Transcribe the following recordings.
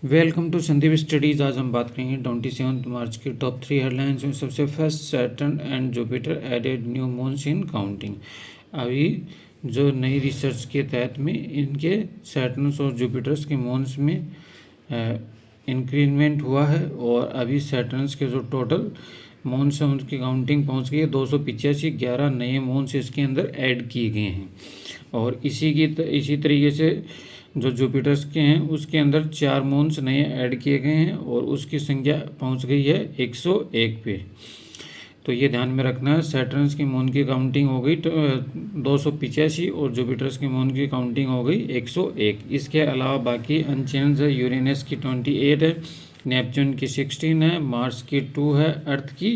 Welcome to Sandeep studies. आज हम बात करेंगे 27 मार्च की टॉप 3 हेडलाइंस में। सबसे first, Saturn and Jupiter added new moons in counting. अभी जो नई रिसर्च के तहत में इनके सैटर्न्स और जुपिटर्स के मून्स में इंक्रीजमेंट हुआ है और अभी सैटर्न्स के जो टोटल मून्स हैं उनकी काउंटिंग पहुंच गई है 285। 11 नए मून्स इसके अंदर ऐड किए गए हैं और इसी तरीके से जो जुपिटर्स के हैं उसके अंदर 4 मून्स नए ऐड किए गए हैं और उसकी संख्या पहुंच गई है 101 पे। तो ये ध्यान में रखना है। सैटर्न्स की मून की काउंटिंग हो गई 285 और जुपिटर्स की मून की काउंटिंग हो गई 101। इसके अलावा बाकी अनचेंज है। यूरेनस की 28 है, नेपच्यून की 16 है, मार्स की 2 है, अर्थ की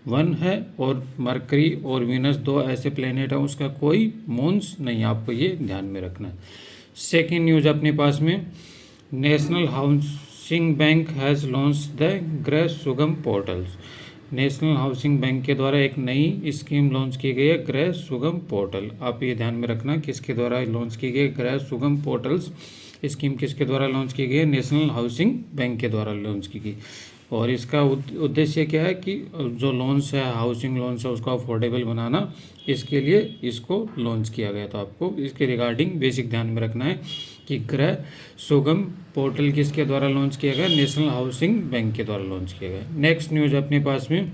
1 है और मरकरी और वीनस 2 ऐसे प्लेनेट है उसका कोई मून्स नहीं। आपको ये ध्यान में रखना है। सेकेंड न्यूज अपने पास में, national housing bank has launch the गृह सुगम पोर्टल्स। नेशनल हाउसिंग बैंक के द्वारा एक नई स्कीम लॉन्च की गई है, गृह सुगम पोर्टल। आप ये ध्यान में रखना किसके द्वारा लॉन्च की गई गृह सुगम पोर्टल्स स्कीम किसके द्वारा लॉन्च की गई है? नेशनल हाउसिंग बैंक के द्वारा लॉन्च की गई। और इसका उद्देश्य क्या है कि जो लोन्स है, हाउसिंग लोन्स है, उसको अफोर्डेबल बनाना, इसके लिए इसको लॉन्च किया गया। तो आपको इसके रिगार्डिंग बेसिक ध्यान में रखना है कि गृह सुगम पोर्टल किसके द्वारा लॉन्च किया गया? नेशनल हाउसिंग बैंक के द्वारा लॉन्च किया गया। नेक्स्ट न्यूज अपने पास में,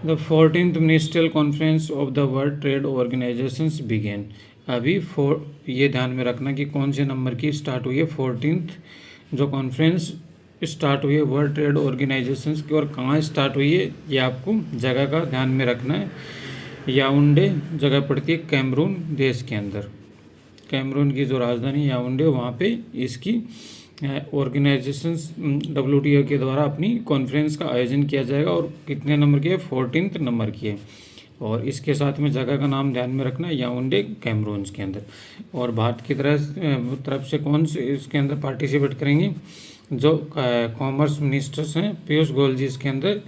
the 14th ministerial conference of the World Trade Organisations began. अभी ये ध्यान में रखना कि कौन से नंबर की स्टार्ट हुई है। 14th जो कॉन्फ्रेंस स्टार्ट हुई है वर्ल्ड ट्रेड ऑर्गेनाइजेशंस की, और कहाँ स्टार्ट हुई है ये आपको जगह का ध्यान में रखना है। याओंडे जगह पड़ती है कैमरून देश के अंदर। कैमरून की जो राजधानी याओंडे, वहाँ पे इसकी ऑर्गेनाइजेशंस WTO के द्वारा अपनी कॉन्फ्रेंस का आयोजन किया जाएगा। और कितने नंबर की है? 14th नंबर की है। और इसके साथ में जगह का नाम ध्यान में रखना है, याओंडे कैमरून के अंदर। और भारत की तरफ से कौन से इसके अंदर पार्टिसिपेट करेंगे? जो कॉमर्स मिनिस्टर्स हैं, पीयूष गोयल जी इसके अंदर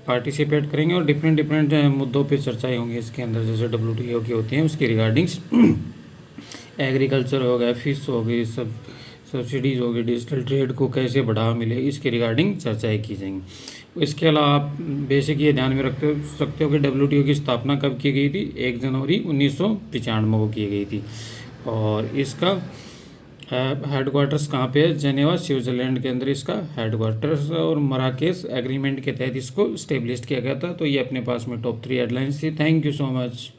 पार्टिसिपेट करेंगे और डिफरेंट मुद्दों पे चर्चाएं होंगी इसके अंदर, जैसे WTO की होती हैं उसकी रिगार्डिंग्स। एग्रीकल्चर हो गया, फिश हो गई, सब्सिडीज़ होगी, डिजिटल ट्रेड को कैसे बढ़ावा मिले, इसके रिगार्डिंग चर्चाएं की जाएंगी। इसके अलावा आप बेसिक ये ध्यान में रख सकते हो कि WTO की स्थापना कब की गई थी? 1 जनवरी 1995 को की गई थी। और इसका हेडक्वार्टर्स कहाँ पे है? जेनेवा स्विट्जरलैंड के अंदर इसका हेडक्वार्टर्स। और मराकेश एग्रीमेंट के तहत इसको स्टेब्लिश किया गया था। तो ये अपने पास में टॉप 3 हेडलाइंस थी। Thank you so much.